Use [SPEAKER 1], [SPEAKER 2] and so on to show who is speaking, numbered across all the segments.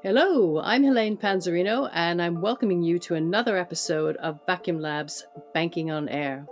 [SPEAKER 1] Hello, I'm Helene Panzarino, and I'm welcoming you to another episode of Vacuum Lab's Banking on Air.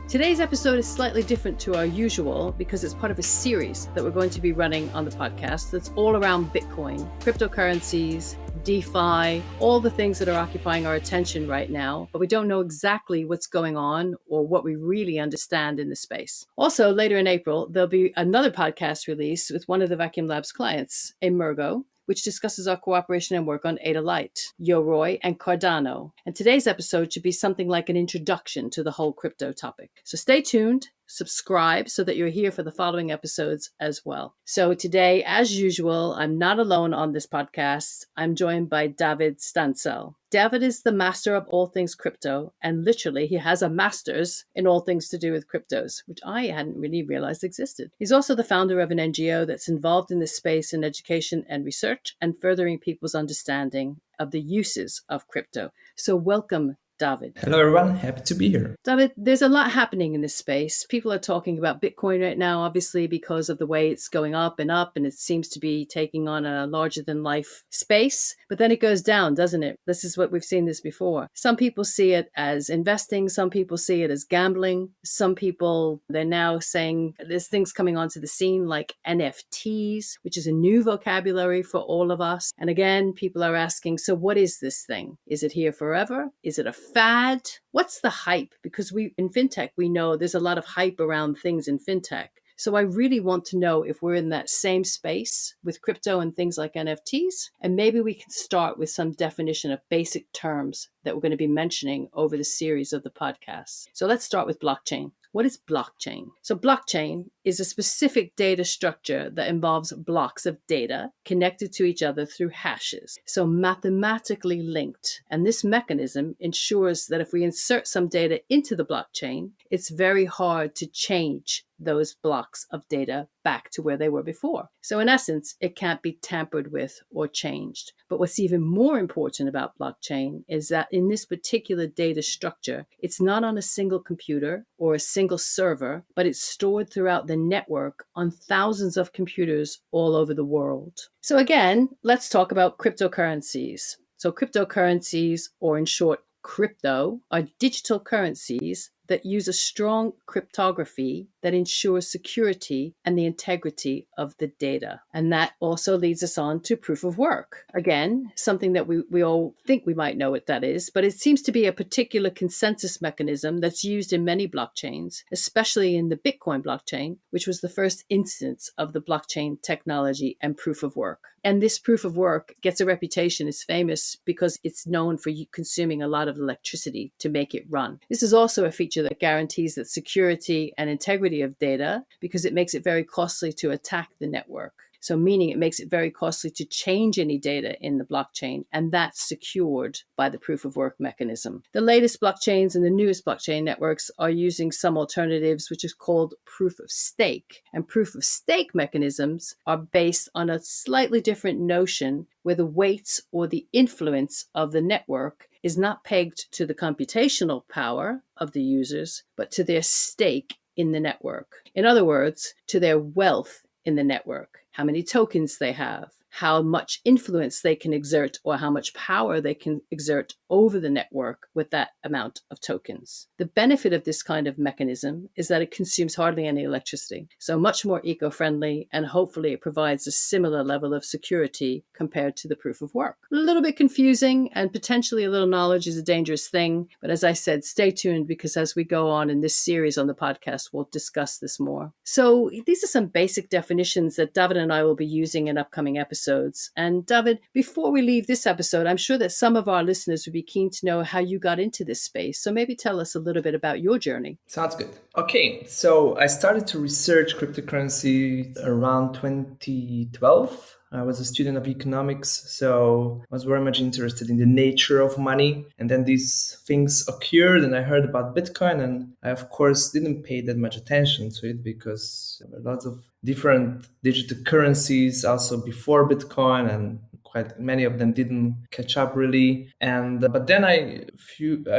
[SPEAKER 1] Today's episode is slightly different to our usual because it's part of a series that we're going to be running on the podcast that's all around Bitcoin, cryptocurrencies, DeFi, all the things that are occupying our attention right now, but we don't know exactly what's going on or what we really understand in the space. Also, later in April, there'll be another podcast release with one of the Vacuum Labs clients, Emergo, which discusses our cooperation and work on Ada Light, Yoroi, and Cardano. And today's episode should be something like an introduction to the whole crypto topic. So stay tuned, subscribe so that you're here for the following episodes as well. So today, as usual, I'm not alone on this podcast. I'm joined by David Stancel. David is the master of all things crypto, and literally he has a master's in all things to do with cryptos, which I hadn't really realized existed. He's also the founder of an NGO that's involved in this space in education and research and furthering people's understanding of the uses of crypto. So welcome, David.
[SPEAKER 2] Hello, everyone. Happy to be here.
[SPEAKER 1] David, there's a lot happening in this space. People are talking about Bitcoin right now, obviously, because of the way it's going up, and it seems to be taking on a larger-than-life space. But then it goes down, doesn't it? This is what we've seen this before. Some people see it as investing. Some people see it as gambling. Some people, they're now saying there's things coming onto the scene like NFTs, which is a new vocabulary for all of us. And again, people are asking, so what is this thing? Is it here forever? Is it a fad? What's the hype? Because in fintech, we know there's a lot of hype around things in fintech. So I really want to know if we're in that same space with crypto and things like NFTs. And maybe we can start with some definition of basic terms that we're going to be mentioning over the series of the podcasts. So let's start with blockchain. What is blockchain? So blockchain is a specific data structure that involves blocks of data connected to each other through hashes, so mathematically linked. And this mechanism ensures that if we insert some data into the blockchain, it's very hard to change those blocks of data back to where they were before. So in essence, it can't be tampered with or changed. But what's even more important about blockchain is that in this particular data structure, it's not on a single computer or a single server, but it's stored throughout the network on thousands of computers all over the world. So again, let's talk about cryptocurrencies. So cryptocurrencies, or in short, crypto, are digital currencies that use a strong cryptography that ensures security and the integrity of the data. And that also leads us on to proof of work. Again, something that we all think we might know what that is, but it seems to be a particular consensus mechanism that's used in many blockchains, especially in the Bitcoin blockchain, which was the first instance of the blockchain technology and proof of work. And this proof of work gets a reputation, is famous because it's known for consuming a lot of electricity to make it run. This is also a feature that guarantees that security and integrity of data because it makes it very costly to attack the network. So meaning it makes it very costly to change any data in the blockchain, and that's secured by the proof of work mechanism. The latest blockchains and the newest blockchain networks are using some alternatives, which is called proof of stake. And proof of stake mechanisms are based on a slightly different notion where the weights or the influence of the network is not pegged to the computational power of the users, but to their stake in the network. In other words, to their wealth in the network, how many tokens they have, how much influence they can exert, or how much power they can exert over the network with that amount of tokens. The benefit of this kind of mechanism is that it consumes hardly any electricity, so much more eco-friendly, and hopefully it provides a similar level of security compared to the proof of work. A little bit confusing, and potentially a little knowledge is a dangerous thing, but as I said, stay tuned because as we go on in this series on the podcast, we'll discuss this more. So these are some basic definitions that David and I will be using in upcoming episodes. And David, before we leave this episode, I'm sure that some of our listeners would be keen to know how you got into this space. So maybe tell us a little bit about your journey.
[SPEAKER 2] Sounds good. Okay, so I started to research cryptocurrency around 2012. I was a student of economics, so I was very much interested in the nature of money. And then these things occurred and I heard about Bitcoin, and I, of course, didn't pay that much attention to it because there were lots of different digital currencies also before Bitcoin and quite many of them didn't catch up really. And but then I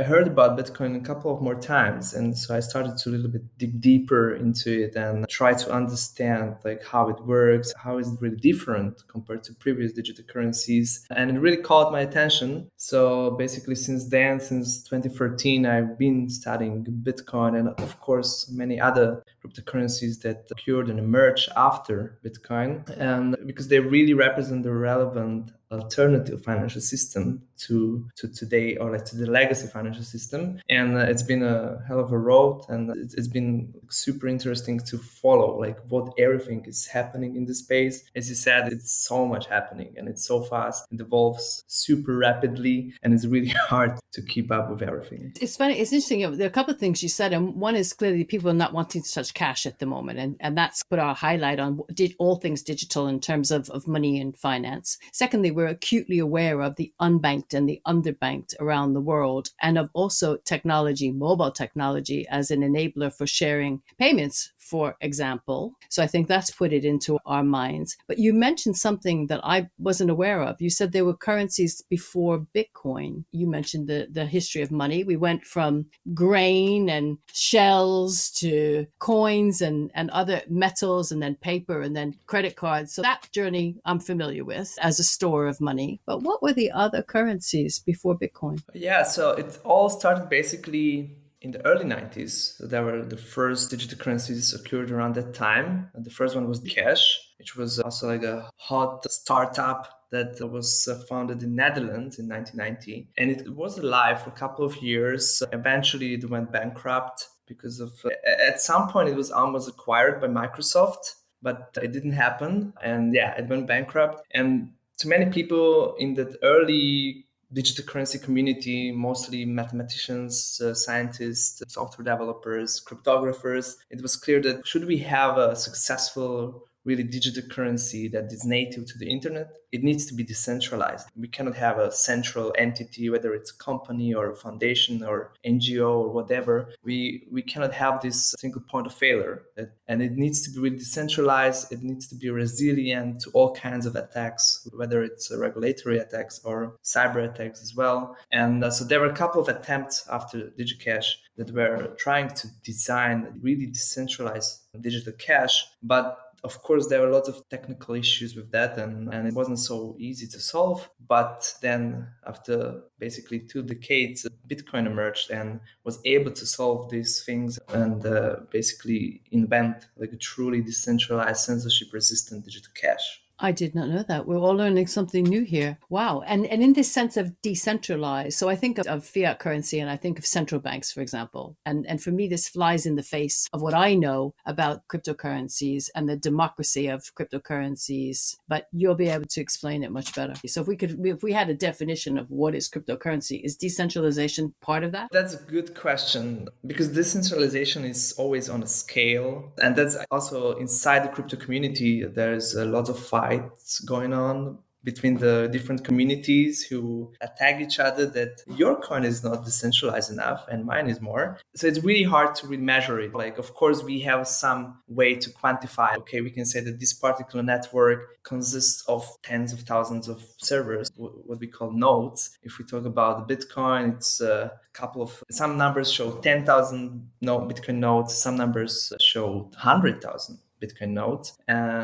[SPEAKER 2] heard about Bitcoin a couple of more times, and so I started to a little bit dig deeper into it and try to understand like how it works, how is it really different compared to previous digital currencies, and it really caught my attention. So basically, since 2013, I've been studying Bitcoin and of course many other cryptocurrencies that occurred and emerged after Bitcoin, and because they really represent the relevant alternative financial system to today, or like to the legacy financial system. And it's been a hell of a road, and it's been super interesting to follow like what everything is happening in the space. As you said, it's so much happening and it's so fast, it evolves super rapidly, and it's really hard to keep up with everything.
[SPEAKER 1] It's funny, it's interesting. There are a couple of things you said, and one is clearly people are not wanting to touch cash at the moment, and that's put our highlight on all things digital in terms of money and finance. Secondly, we're acutely aware of the unbanked and the underbanked around the world, and of also technology, mobile technology, as an enabler for sharing payments, for example. So I think that's put it into our minds. But you mentioned something that I wasn't aware of. You said there were currencies before Bitcoin. You mentioned the history of money. We went from grain and shells to coins and other metals, and then paper, and then credit cards. So that journey I'm familiar with as a store of money. But what were the other currencies before Bitcoin?
[SPEAKER 2] Yeah, so it all started basically in the early 90s. So there were the first digital currencies occurred around that time. And the first one was cash, which was also like a hot startup that was founded in Netherlands in 1990. And it was alive for a couple of years. Eventually it went bankrupt because of, at some point it was almost acquired by Microsoft, but it didn't happen. And yeah, it went bankrupt. And to many people in that early digital currency community, mostly mathematicians, scientists, software developers, cryptographers, it was clear that should we have a successful really digital currency that is native to the internet, it needs to be decentralized. We cannot have a central entity, whether it's a company or a foundation or NGO or whatever. We cannot have this single point of failure. And it needs to be really decentralized. It needs to be resilient to all kinds of attacks, whether it's regulatory attacks or cyber attacks as well. And so there were a couple of attempts after DigiCash that were trying to design really decentralized digital cash, but of course, there were lots of technical issues with that, and it wasn't so easy to solve. But then after basically 2 decades, Bitcoin emerged and was able to solve these things and basically invent like a truly decentralized, censorship-resistant digital cash.
[SPEAKER 1] I did not know that. We're all learning something new here. Wow. And in this sense of decentralized, so I think of fiat currency and I think of central banks, for example. And for me, this flies in the face of what I know about cryptocurrencies and the democracy of cryptocurrencies. But you'll be able to explain it much better. So if we had a definition of what is cryptocurrency, is decentralization part of that?
[SPEAKER 2] That's a good question, because decentralization is always on a scale. And that's also inside the crypto community. There's a lot of fights going on between the different communities who attack each other that your coin is not decentralized enough and mine is more. So it's really hard to really measure it. Like, of course, we have some way to quantify. Okay, we can say that this particular network consists of tens of thousands of servers, what we call nodes. If we talk about Bitcoin, it's a couple of, some numbers show 10,000 Bitcoin nodes, some numbers show 100,000. Bitcoin nodes.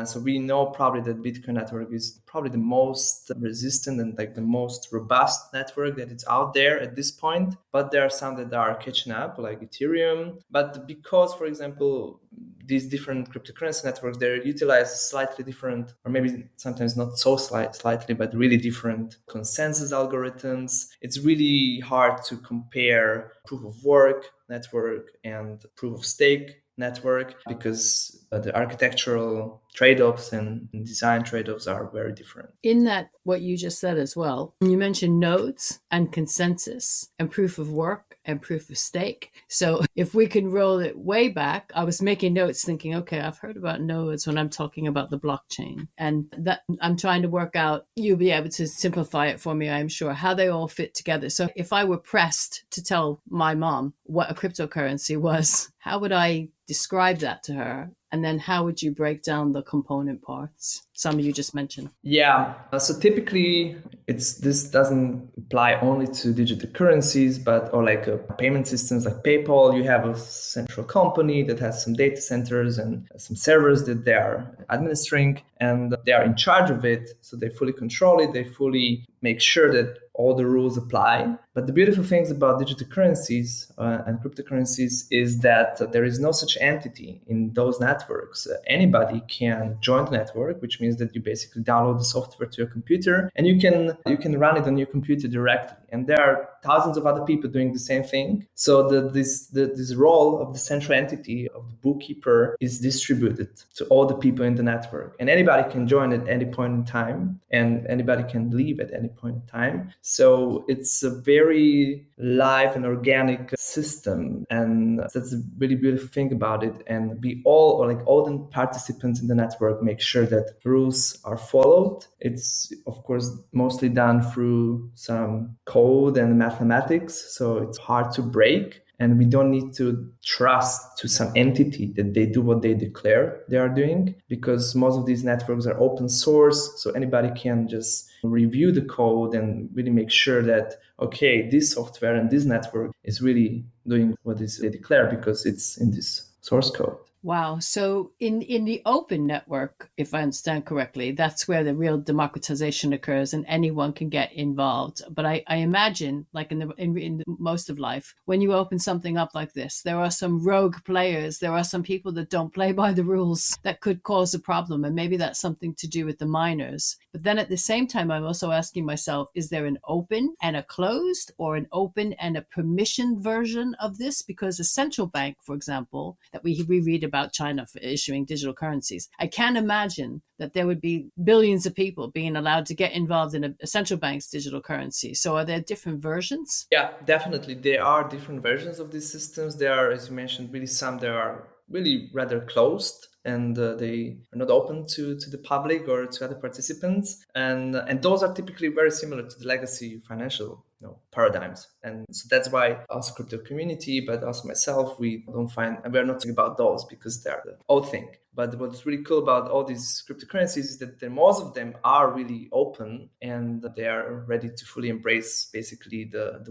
[SPEAKER 2] So we know probably that Bitcoin network is probably the most resistant and like the most robust network that is out there at this point. But there are some that are catching up, like Ethereum. But because, for example, these different cryptocurrency networks, they utilize slightly different, or maybe sometimes not so slightly, but really different consensus algorithms. It's really hard to compare proof of work network and proof of stake network because the architectural trade-offs and design trade-offs are very different.
[SPEAKER 1] In that, what you just said as well, you mentioned nodes and consensus and proof of work and proof of stake. So if we can roll it way back, I was making notes thinking, okay, I've heard about nodes when I'm talking about the blockchain, and that I'm trying to work out, you'll be able to simplify it for me, I'm sure, how they all fit together. So if I were pressed to tell my mom what a cryptocurrency was, how would I describe that to her? And then how would you break down the component parts? Some you just mentioned.
[SPEAKER 2] Yeah. So typically, this doesn't apply only to digital currencies, but or like payment systems like PayPal. You have a central company that has some data centers and some servers that they are administering, and they are in charge of it. So they fully control it. They fully make sure that all the rules apply. But the beautiful things about digital currencies and cryptocurrencies is that there is no such entity in those networks. Anybody can join the network, which means that you basically download the software to your computer and you can run it on your computer directly. And there are thousands of other people doing the same thing. So this role of the central entity of the bookkeeper is distributed to all the people in the network, and anybody can join at any point in time, and anybody can leave at any point in time. So it's a very live and organic system, and that's a really beautiful thing about it. And all the participants in the network make sure that rules are followed. It's of course mostly done through some code and mathematics, so it's hard to break. And we don't need to trust to some entity that they do what they declare they are doing, because most of these networks are open source. So anybody can just review the code and really make sure that, okay, this software and this network is really doing what they declare because it's in this source code.
[SPEAKER 1] Wow. So in the open network, if I understand correctly, that's where the real democratization occurs and anyone can get involved. But I imagine, like in most of life, when you open something up like this, there are some rogue players. There are some people that don't play by the rules that could cause a problem. And maybe that's something to do with the miners. But then at the same time, I'm also asking myself, is there an open and a closed, or an open and a permissioned version of this? Because a central bank, for example, that we read about China for issuing digital currencies, I can't imagine that there would be billions of people being allowed to get involved in a central bank's digital currency. So are there different versions?
[SPEAKER 2] Yeah, definitely. There are different versions of these systems. There are, as you mentioned, really some that are really rather closed, and they are not open to the public or to other participants. And those are typically very similar to the legacy financial paradigms. And so that's why also crypto community, but also myself, we're not talking about those because they're the old thing. But what's really cool about all these cryptocurrencies is that most of them are really open, and they are ready to fully embrace basically the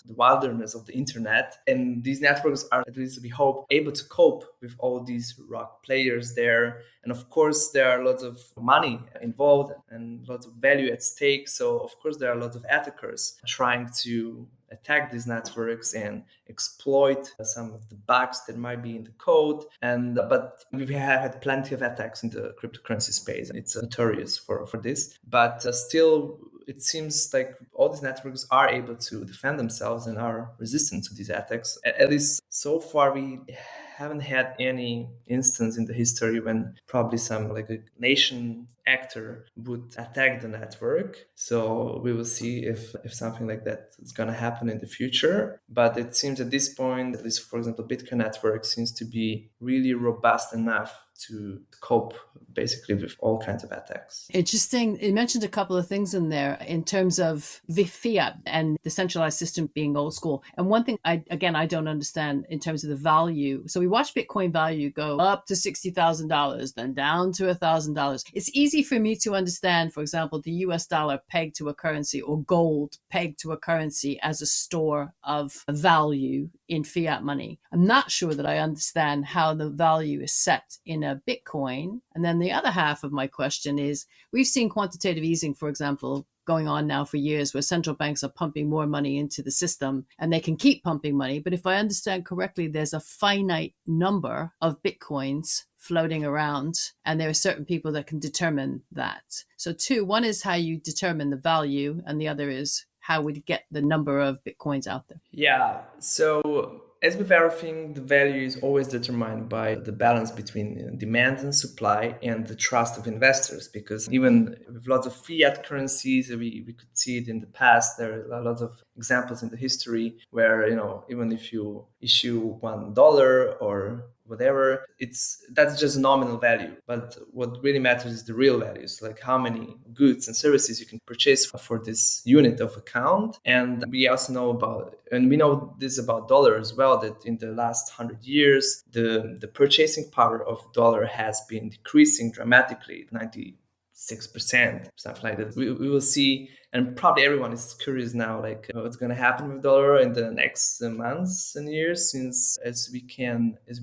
[SPEAKER 2] wilderness of the internet. And these networks are, at least we hope, able to cope with all these rock players there. And of course, there are lots of money involved and lots of value at stake. So of course, there are lots of attackers trying to attack these networks and exploit some of the bugs that might be in the code. But we have had plenty of attacks in the cryptocurrency space. It's notorious for this. But still, it seems like all these networks are able to defend themselves and are resistant to these attacks. At least so far, we haven't had any instance in the history when probably some like a nation actor would attack the network. So we will see if something like that is going to happen in the future. But it seems at this point, at least for example, Bitcoin network seems to be really robust enough to cope basically with all kinds of attacks.
[SPEAKER 1] Interesting. You mentioned a couple of things in there in terms of the fiat and the centralized system being old school. And one thing I don't understand in terms of the value. So we watch Bitcoin value go up to $60,000, then down to $1,000. It's easy for me to understand, for example, the US dollar pegged to a currency or gold pegged to a currency as a store of value in fiat money. I'm not sure that I understand how the value is set in a Bitcoin. And then the other half of my question is, we've seen quantitative easing, for example, going on now for years, where central banks are pumping more money into the system, and they can keep pumping money. But if I understand correctly, there's a finite number of Bitcoins floating around, and there are certain people that can determine that. So one is how you determine the value, and the other is how we get the number of Bitcoins out there.
[SPEAKER 2] Yeah. So as with everything, the value is always determined by the balance between demand and supply and the trust of investors. Because even with lots of fiat currencies, we could see it in the past. There are lots of examples in the history where, even if you issue $1 or whatever. That's just nominal value. But what really matters is the real values, like how many goods and services you can purchase for this unit of account. And we also know we know this about dollar as well, that in the last 100 years, the purchasing power of dollar has been decreasing dramatically, 96%, something like that. We will see, and probably everyone is curious now, like what's going to happen with dollar in the next months and years, since as we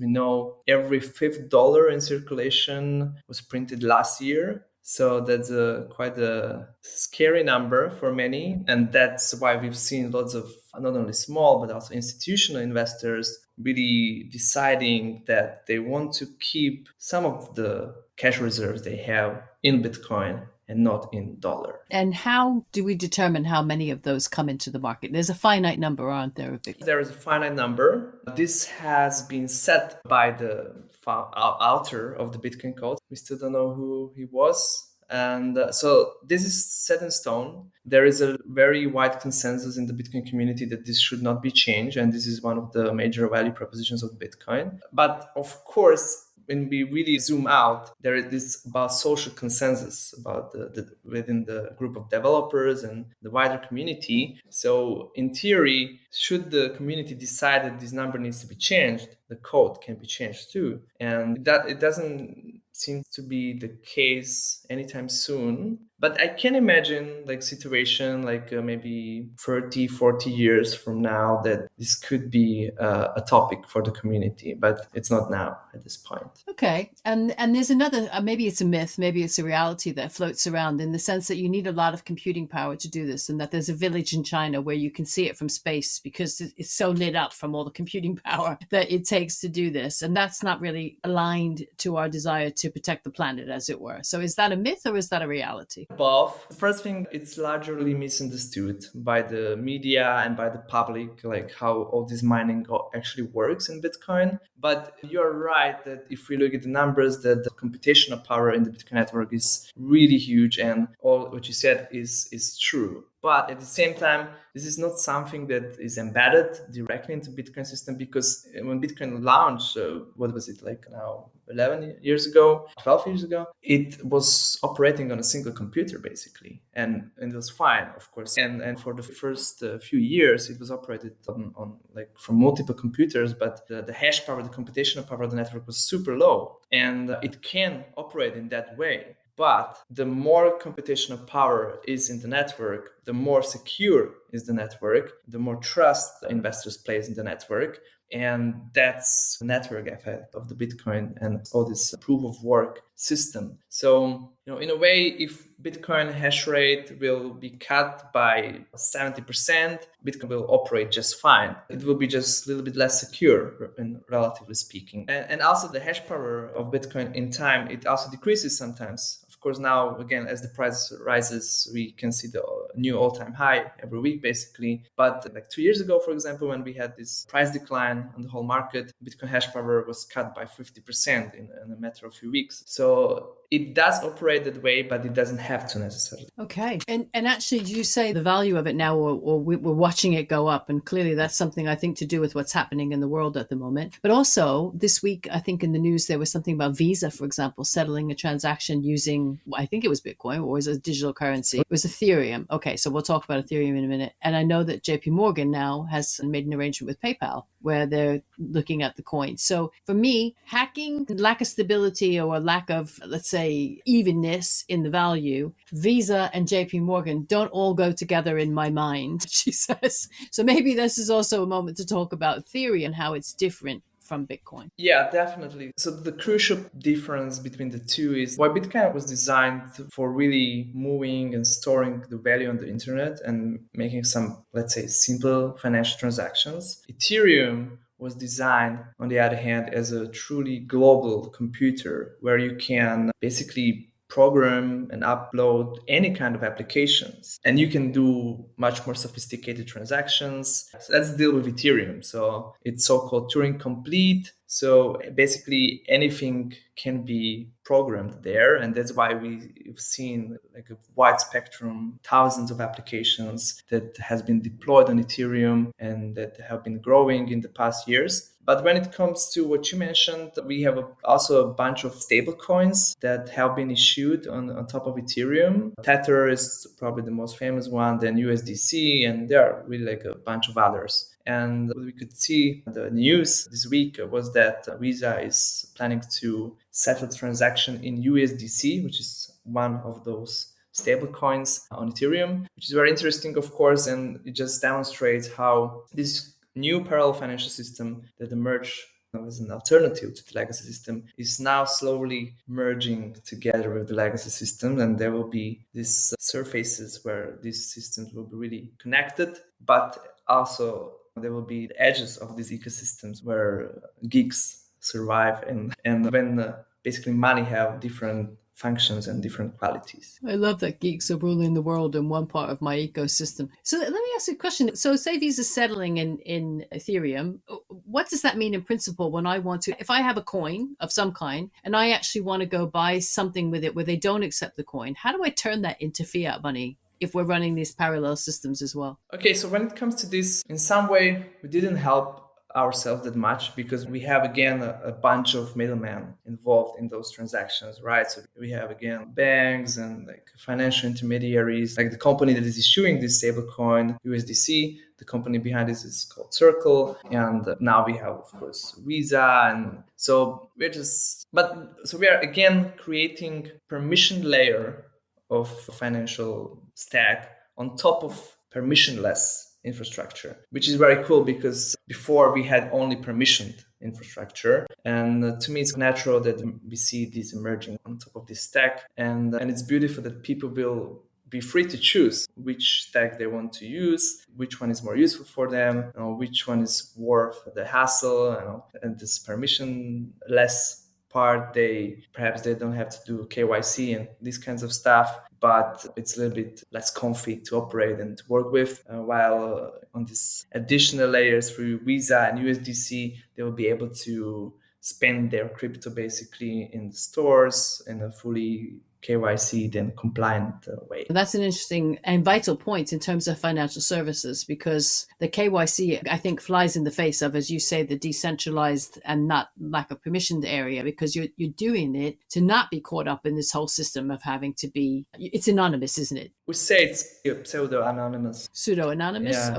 [SPEAKER 2] know, every fifth dollar in circulation was printed last year. So that's quite a scary number for many. And that's why we've seen lots of not only small, but also institutional investors really deciding that they want to keep some of the cash reserves they have in Bitcoin and not in dollar.
[SPEAKER 1] And how do we determine how many of those come into the market? There's a finite number, aren't there?
[SPEAKER 2] There is a finite number. This has been set by the author of the Bitcoin code. We still don't know who he was. And so this is set in stone. There is a very wide consensus in the Bitcoin community that this should not be changed. And this is one of the major value propositions of Bitcoin. But of course, when we really zoom out, there is this about social consensus about within the group of developers and the wider community. So in theory, should the community decide that this number needs to be changed, the code can be changed too. And that it doesn't seem to be the case anytime soon. But I can imagine like situation like maybe 30, 40 years from now that this could be a topic for the community, but it's not now at this point.
[SPEAKER 1] Okay. And there's another, maybe it's a myth, maybe it's a reality that floats around in the sense that you need a lot of computing power to do this, and that there's a village in China where you can see it from space because it's so lit up from all the computing power that it takes to do this. And that's not really aligned to our desire to protect the planet, as it were. So is that a myth or is that a reality?
[SPEAKER 2] Both. First thing, it's largely misunderstood by the media and by the public, like how all this mining actually works in Bitcoin. But you're right that if we look at the numbers, that the computational power in the Bitcoin network is really huge, and all what you said is true. But at the same time, this is not something that is embedded directly into Bitcoin system, because when Bitcoin launched, what was it like now, 11 years ago, 12 years ago, it was operating on a single computer basically. And it was fine, of course. And for the first few years, it was operated on like from multiple computers, but the hash power, the computational power of the network was super low. And it can operate in that way. But the more computational power is in the network, the more secure is the network, the more trust investors place in the network. And that's the network effect of the Bitcoin and all this proof of work system. So, in a way, if Bitcoin hash rate will be cut by 70%, Bitcoin will operate just fine. It will be just a little bit less secure, relatively speaking. And also the hash power of Bitcoin in time, it also decreases sometimes. Of course, now, again, as the price rises, we can see the new all-time high every week, basically. But like 2 years ago, for example, when we had this price decline on the whole market, Bitcoin hash power was cut by 50% in a matter of a few weeks. So it does operate that way, but it doesn't have to necessarily.
[SPEAKER 1] Okay. And actually, you say the value of it now, or we're watching it go up. And clearly that's something I think to do with what's happening in the world at the moment. But also this week, I think in the news, there was something about Visa, for example, settling a transaction using, I think it was Bitcoin, or was it a digital currency? It was Ethereum. Okay. So we'll talk about Ethereum in a minute. And I know that JP Morgan now has made an arrangement with PayPal where they're looking at the coin. So for me, hacking, lack of stability or a lack of, let's say, evenness in the value, Visa and JP Morgan don't all go together in my mind, she says. So maybe this is also a moment to talk about Ethereum and how it's different from Bitcoin.
[SPEAKER 2] Yeah, definitely. So the crucial difference between the two is why Bitcoin was designed for really moving and storing the value on the internet and making some, let's say, simple financial transactions. Ethereum was designed, on the other hand, as a truly global computer where you can basically program and upload any kind of applications, and you can do much more sophisticated transactions. So let's deal with Ethereum. So it's so-called Turing complete. So basically anything can be programmed there, and that's why we've seen like a wide spectrum, thousands of applications that has been deployed on Ethereum and that have been growing in the past years. But when it comes to what you mentioned, we have also a bunch of stable coins that have been issued on top of Ethereum. Tether is probably the most famous one, then USDC, and there are really like a bunch of others. And what we could see the news this week was that Visa is planning to settle transaction in USDC, which is one of those stable coins on Ethereum, which is very interesting, of course, and it just demonstrates how this new parallel financial system that emerged as an alternative to the legacy system is now slowly merging together with the legacy system, and there will be these surfaces where these systems will be really connected, but also there will be the edges of these ecosystems where geeks survive and when basically money have different functions and different qualities.
[SPEAKER 1] I love that geeks are ruling the world in one part of my ecosystem. So let me ask you a question. So say Visa settling in Ethereum, what does that mean in principle when I want to, if I have a coin of some kind and I actually want to go buy something with it where they don't accept the coin, how do I turn that into fiat money if we're running these parallel systems as well?
[SPEAKER 2] Okay, so when it comes to this, in some way, we didn't help ourselves that much because we have again a bunch of middlemen involved in those transactions, right? So we have again banks and like financial intermediaries, like the company that is issuing this stablecoin USDC. The company behind this is called Circle, and now we have, of course, Visa, and so we are again creating permission layer of financial stack on top of permissionless infrastructure, which is very cool because before we had only permissioned infrastructure. And to me, it's natural that we see this emerging on top of this stack. And it's beautiful that people will be free to choose which stack they want to use, which one is more useful for them, which one is worth the hassle, and this permissionless part, they don't have to do KYC and these kinds of stuff, but it's a little bit less comfy to operate and to work with. While on these additional layers through Visa and USDC, they will be able to spend their crypto basically in the stores in a fully KYC then compliant way.
[SPEAKER 1] That's an interesting and vital point in terms of financial services, because the KYC, I think, flies in the face of, as you say, the decentralized and not lack of permissioned area, because you're doing it to not be caught up in this whole system of having to be, it's anonymous, isn't it?
[SPEAKER 2] We say it's pseudo-anonymous.
[SPEAKER 1] Pseudo-anonymous?
[SPEAKER 2] Yeah.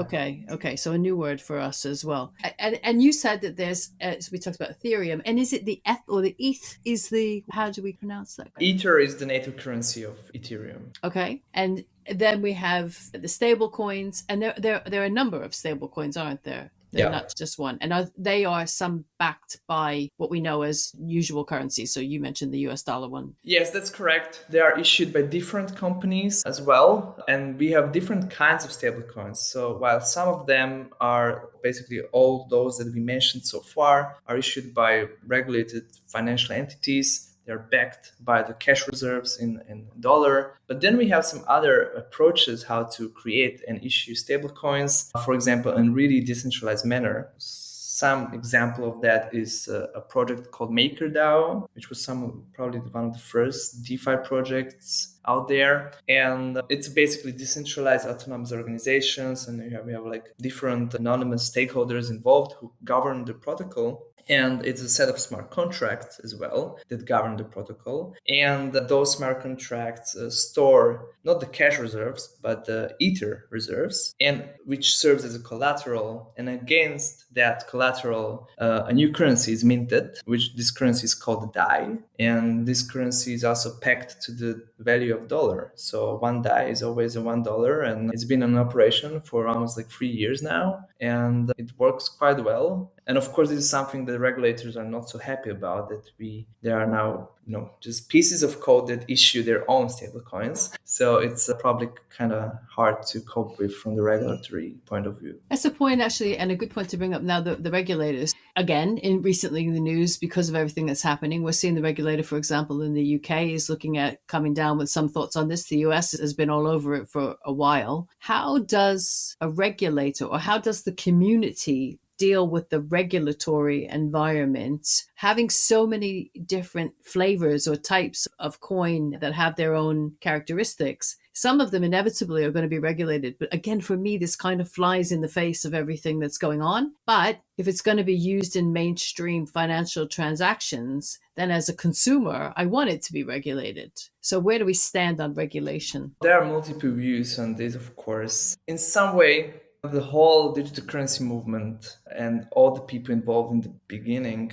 [SPEAKER 1] Okay. So a new word for us as well. And you said that there's, so we talked about Ethereum, and is it the ETH or the ETH is the, how do we pronounce that?
[SPEAKER 2] Ether is the native currency of Ethereum.
[SPEAKER 1] Okay. And then we have the stable coins, and there are a number of stable coins, aren't there? They're not just one. And they are some backed by what we know as usual currencies. So you mentioned the US dollar one.
[SPEAKER 2] Yes, that's correct. They are issued by different companies as well. And we have different kinds of stablecoins. So while some of them are basically all those that we mentioned so far are issued by regulated financial entities, they're backed by the cash reserves in dollar. But then we have some other approaches how to create and issue stablecoins, for example, in really decentralized manner. Some example of that is a project called MakerDAO, which was probably one of the first DeFi projects out there. And it's basically decentralized autonomous organizations. And we have like different anonymous stakeholders involved who govern the protocol. And it's a set of smart contracts as well that govern the protocol. And those smart contracts store not the cash reserves, but the Ether reserves, and which serves as a collateral. And against that collateral, a new currency is minted, which this currency is called the DAI. And this currency is also pegged to the value of dollar. So one DAI is always a $1, and it's been in operation for almost like 3 years now. And it works quite well. And of course, this is something that regulators are not so happy about, that there are now, just pieces of code that issue their own stablecoins. So it's probably kind of hard to cope with from the regulatory point of view.
[SPEAKER 1] That's a point, actually, and a good point to bring up now. The regulators, again, recently in the news, because of everything that's happening, we're seeing the regulator, for example, in the UK is looking at coming down with some thoughts on this. The US has been all over it for a while. How does a regulator, or how does the community deal with the regulatory environment, having so many different flavors or types of coin that have their own characteristics? some of them inevitably are going to be regulated. But again, for me, this kind of flies in the face of everything that's going on. But if it's going to be used in mainstream financial transactions, then as a consumer, I want it to be regulated. So where do we stand on regulation?
[SPEAKER 2] There are multiple views on this, of course. In some way, the whole digital currency movement and all the people involved in the beginning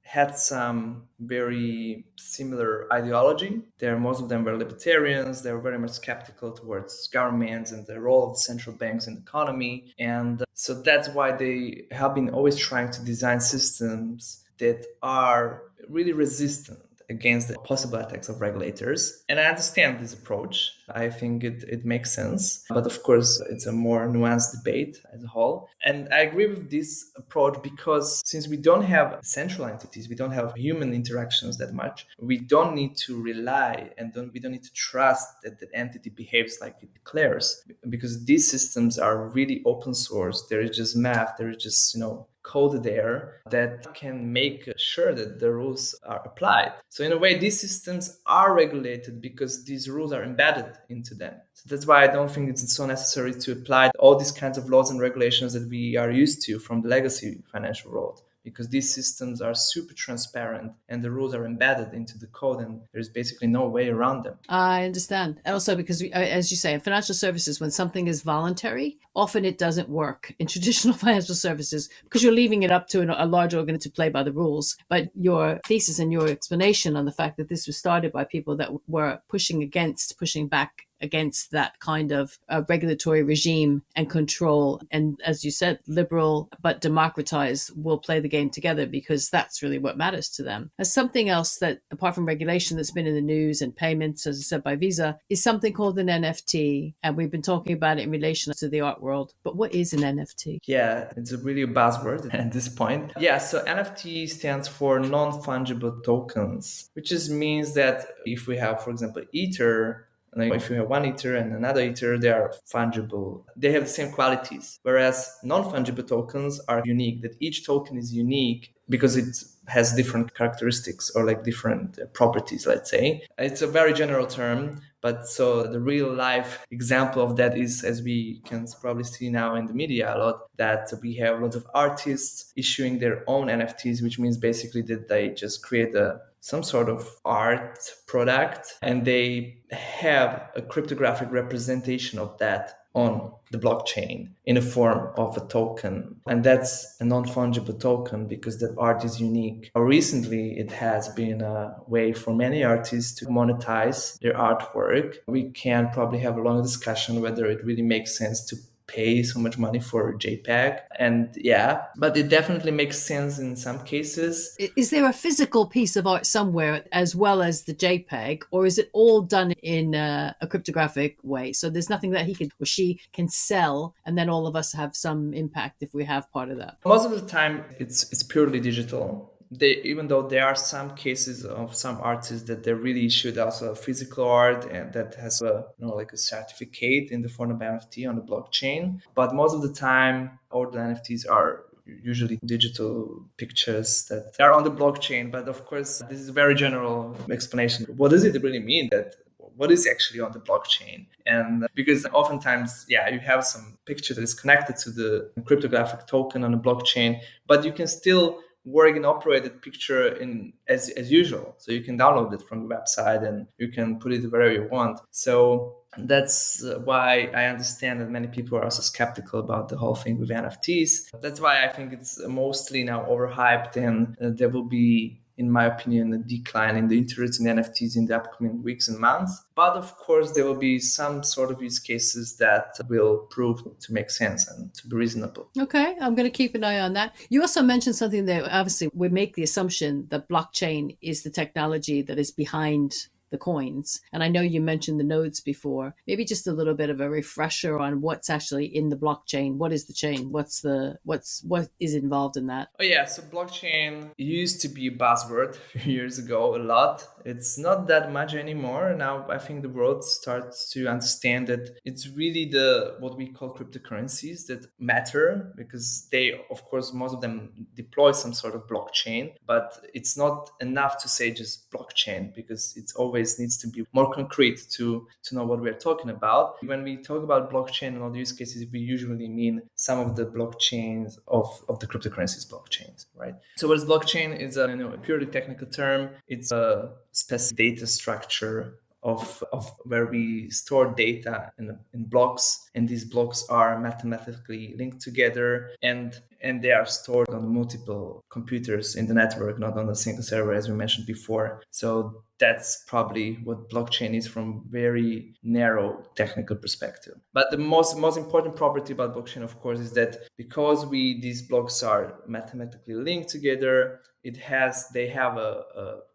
[SPEAKER 2] had some very similar ideology. Most of them were libertarians. They were very much skeptical towards governments and the role of central banks in the economy. And so that's why they have been always trying to design systems that are really resistant against the possible attacks of regulators. And I understand this approach. I think it makes sense. But of course, it's a more nuanced debate as a whole. And I agree with this approach because since we don't have central entities, we don't have human interactions that much, we don't need to rely and we don't need to trust that the entity behaves like it declares. Because these systems are really open source. There is just math, there is just, code there that can make sure that the rules are applied. So in a way, these systems are regulated because these rules are embedded into them. So that's why I don't think it's so necessary to apply all these kinds of laws and regulations that we are used to from the legacy financial world, because these systems are super transparent and the rules are embedded into the code and there's basically no way around them.
[SPEAKER 1] I understand. And also because, as you say, in financial services, when something is voluntary, often it doesn't work in traditional financial services because you're leaving it up to a large organ to play by the rules. But your thesis and your explanation on the fact that this was started by people that were pushing back against that kind of regulatory regime and control. And as you said, liberal but democratized will play the game together because that's really what matters to them. As something else that, apart from regulation, that's been in the news and payments, as I said, by Visa, is something called an NFT. And we've been talking about it in relation to the art world. But what is an NFT?
[SPEAKER 2] Yeah, it's really a buzzword at this point. Yeah, so NFT stands for non-fungible tokens, which just means that if we have, for example, Ether, if you have one Ether and another Ether, they are fungible. They have the same qualities. Whereas non-fungible tokens are unique, that each token is unique because it has different characteristics or different properties, let's say. It's a very general term, but so the real life example of that is, as we can probably see now in the media a lot, that we have lots of artists issuing their own NFTs, which means basically that they just create some sort of art product and they have a cryptographic representation of that on the blockchain in the form of a token. And that's a non-fungible token because that art is unique. Recently, it has been a way for many artists to monetize their artwork. We can probably have a long discussion whether it really makes sense to pay so much money for JPEG. And yeah, but it definitely makes sense in some cases.
[SPEAKER 1] Is there a physical piece of art somewhere as well as the JPEG, or is it all done in a cryptographic way? So there's nothing that he can or she can sell, and then all of us have some impact if we have part of that.
[SPEAKER 2] Most of the time, it's purely digital. Even though there are some cases of some artists that they really issued also physical art and that has a certificate in the form of NFT on the blockchain. But most of the time, all the NFTs are usually digital pictures that are on the blockchain. But of course, this is a very general explanation. What does it really mean that what is actually on the blockchain? And because oftentimes, you have some picture that is connected to the cryptographic token on the blockchain, but you can still work and operate that picture as usual. So you can download it from the website and you can put it wherever you want. So that's why I understand that many people are also skeptical about the whole thing with NFTs. That's why I think it's mostly now overhyped and there will be, in my opinion, a decline in the interest in NFTs in the upcoming weeks and months. But of course, there will be some sort of use cases that will prove to make sense and to be reasonable.
[SPEAKER 1] Okay, I'm going to keep an eye on that. You also mentioned something there. Obviously, we make the assumption that blockchain is the technology that is behind the coins. And I know you mentioned the nodes before. Maybe just a little bit of a refresher on what's actually in the blockchain. What is the chain? What is involved in that?
[SPEAKER 2] Oh yeah, so blockchain used to be a buzzword a few years ago a lot. It's not that much anymore. Now I think the world starts to understand that it's really the what we call cryptocurrencies that matter, because they, of course, most of them deploy some sort of blockchain, but it's not enough to say just blockchain, because it always needs to be more concrete to know what we're talking about. When we talk about blockchain and all the use cases, we usually mean some of the blockchains of the cryptocurrencies blockchains, right? So what's blockchain is a purely technical term. It's a specific data structure of where we store data in blocks, and these blocks are mathematically linked together, and they are stored on multiple computers in the network, not on a single server, as we mentioned before. So that's probably what blockchain is from very narrow technical perspective. But the most important property about blockchain, of course, is that because these blocks are mathematically linked together, they have a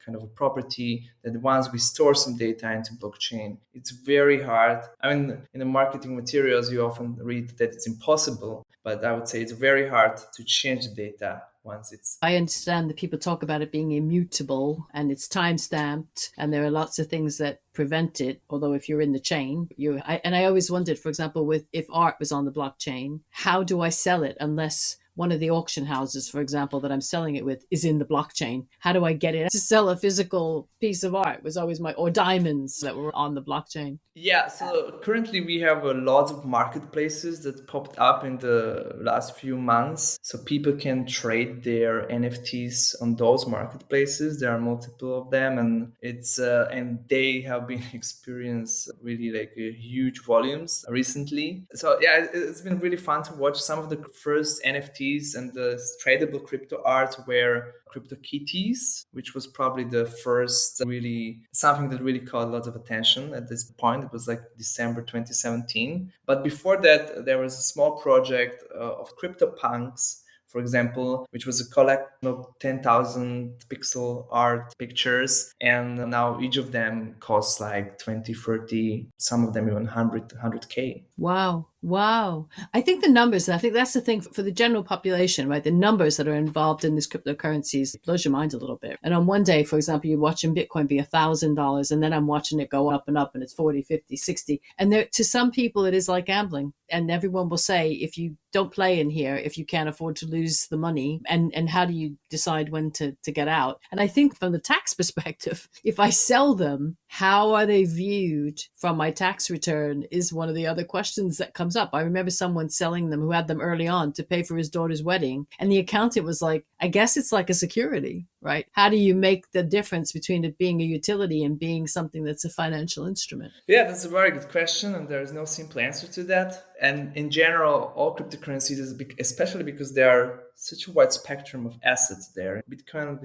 [SPEAKER 2] kind of a property that once we store some data into blockchain, it's very hard. I mean, in the marketing materials, you often read that it's impossible, but I would say it's very hard to change the data once it's...
[SPEAKER 1] I understand that people talk about it being immutable and it's time stamped, and there are lots of things that prevent it. Although if you're in the chain, I always wondered, for example, if art was on the blockchain, how do I sell it unless one of the auction houses, for example, that I'm selling it with is in the blockchain? How do I get it to sell a physical piece of art was always or diamonds that were on the blockchain.
[SPEAKER 2] Yeah, so currently we have a lot of marketplaces that popped up in the last few months. So people can trade their NFTs on those marketplaces. There are multiple of them, and and they have been experienced really like huge volumes recently. So yeah, it's been really fun to watch. Some of the first NFTs and the tradable crypto art were crypto kitties, which was probably the first really something that really caught a lot of attention at this point. It was like December 2017. But before that, there was a small project of CryptoPunks, for example, which was a collection of 10,000 pixel art pictures. And now each of them costs like 20, 30, some of them even 100K.
[SPEAKER 1] Wow. Wow. I think the numbers, and I think that's the thing for the general population, right? The numbers that are involved in these cryptocurrencies blows your mind a little bit. And on one day, for example, you're watching Bitcoin be $1,000, and then I'm watching it go up, and it's 40, 50, 60. And to some people, it is like gambling. And everyone will say, if you don't play in here, if you can't afford to lose the money, and how do you decide when to get out? And I think from the tax perspective, if I sell them, how are they viewed from my tax return is one of the other questions that comes up. I remember someone selling them who had them early on to pay for his daughter's wedding. And the accountant was like, I guess it's like a security, right? How do you make the difference between it being a utility and being something that's a financial instrument?
[SPEAKER 2] Yeah, that's a very good question, and there is no simple answer to that. And in general, all cryptocurrencies, especially because there are such a wide spectrum of assets there. Bitcoin,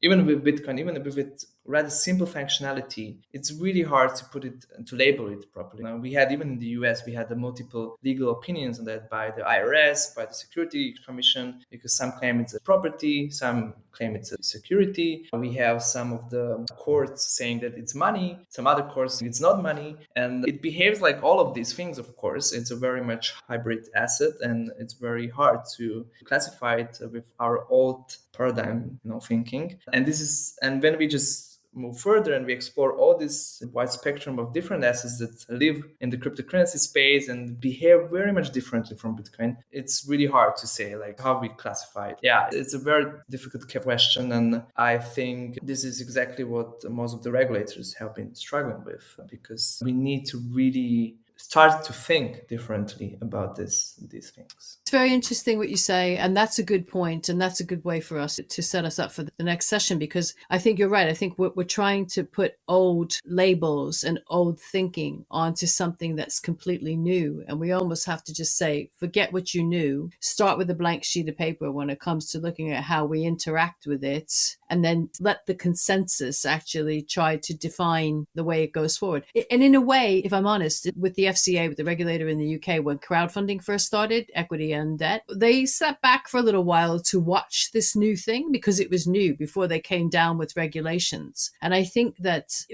[SPEAKER 2] even with its rather simple functionality, it's really hard to put it and to label it properly. Now, even in the US, we had the multiple legal opinions on that by the IRS, by the Security Commission, because some claim it's a property, some claim it's a security. We have some of the courts saying that it's money, some other courts saying it's not money, and it behaves like all of these things. Of course, it's a very much hybrid asset, and it's very hard to classify it with our old paradigm, thinking. And when we just move further and we explore all this wide spectrum of different assets that live in the cryptocurrency space and behave very much differently from Bitcoin, it's really hard to say like how we classify it. Yeah, it's a very difficult question, and I think this is exactly what most of the regulators have been struggling with, because we need to really start to think differently about these things.
[SPEAKER 1] It's very interesting what you say, and that's a good point, and that's a good way for us to set us up for the next session, because I think you're right. I think we're trying to put old labels and old thinking onto something that's completely new, and we almost have to just say, forget what you knew, start with a blank sheet of paper when it comes to looking at how we interact with it, and then let the consensus actually try to define the way it goes forward. And in a way, if I'm honest, with the FCA, with the regulator in the UK, when crowdfunding first started, equity and debt, they sat back for a little while to watch this new thing because it was new before they came down with regulations. And I think that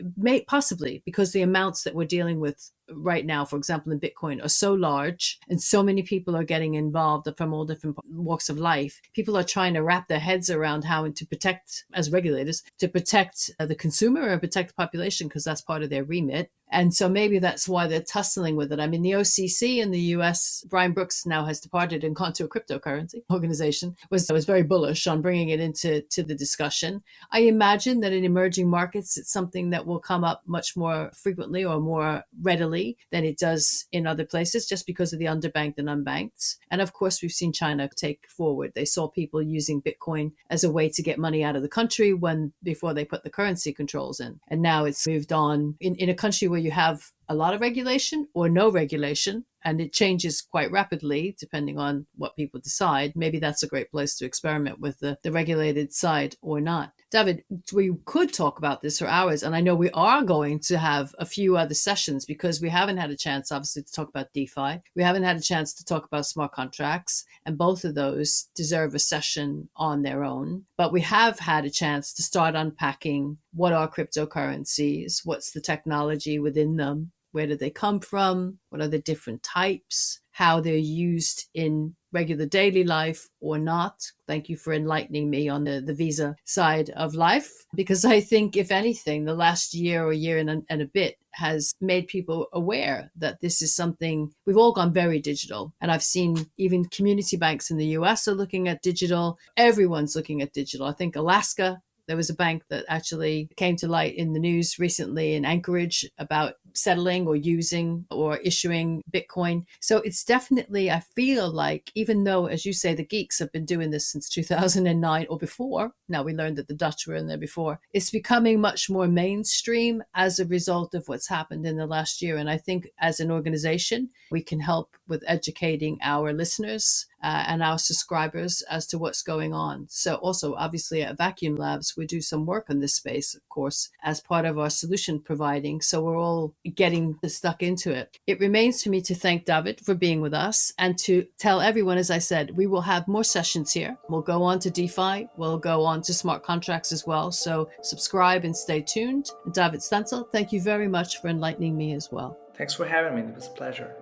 [SPEAKER 1] possibly because the amounts that we're dealing with right now, for example, in Bitcoin, are so large and so many people are getting involved from all different walks of life. People are trying to wrap their heads around how to protect, as regulators, to protect the consumer and protect the population, because that's part of their remit. And so maybe that's why they're tussling with it. I mean, the OCC in the US, Brian Brooks now has departed and gone to a cryptocurrency organization, was very bullish on bringing it into the discussion. I imagine that in emerging markets, it's something that will come up much more frequently or more readily than it does in other places, just because of the underbanked and unbanked. And of course, we've seen China take forward. They saw people using Bitcoin as a way to get money out of the country before they put the currency controls in. And now it's moved on in a country where you have a lot of regulation or no regulation, and it changes quite rapidly depending on what people decide. Maybe that's a great place to experiment with the regulated side or not. David, we could talk about this for hours, and I know we are going to have a few other sessions because we haven't had a chance, obviously, to talk about DeFi. We haven't had a chance to talk about smart contracts, and both of those deserve a session on their own. But we have had a chance to start unpacking what are cryptocurrencies, what's the technology within them, where do they come from, what are the different types, how they're used in regular daily life or not. Thank you for enlightening me on the Visa side of life, because I think, if anything, the last year or year and a bit has made people aware that this is something. We've all gone very digital, and I've seen even community banks in the US are looking at digital. Everyone's looking at digital. I think Alaska, there was a bank that actually came to light in the news recently in Anchorage about settling or using or issuing Bitcoin. So it's definitely, I feel like, even though, as you say, the geeks have been doing this since 2009 or before, now we learned that the Dutch were in there before, it's becoming much more mainstream as a result of what's happened in the last year. And I think as an organization, we can help with educating our listeners and our subscribers as to what's going on. So also, obviously, at Vacuum Labs, we do some work in this space, of course, as part of our solution providing. So we're all getting stuck into it. It remains for me to thank David for being with us and to tell everyone, as I said, we will have more sessions here. We'll go on to DeFi. We'll go on to smart contracts as well. So subscribe and stay tuned. David Stancel, thank you very much for enlightening me as well.
[SPEAKER 2] Thanks for having me. It was a pleasure.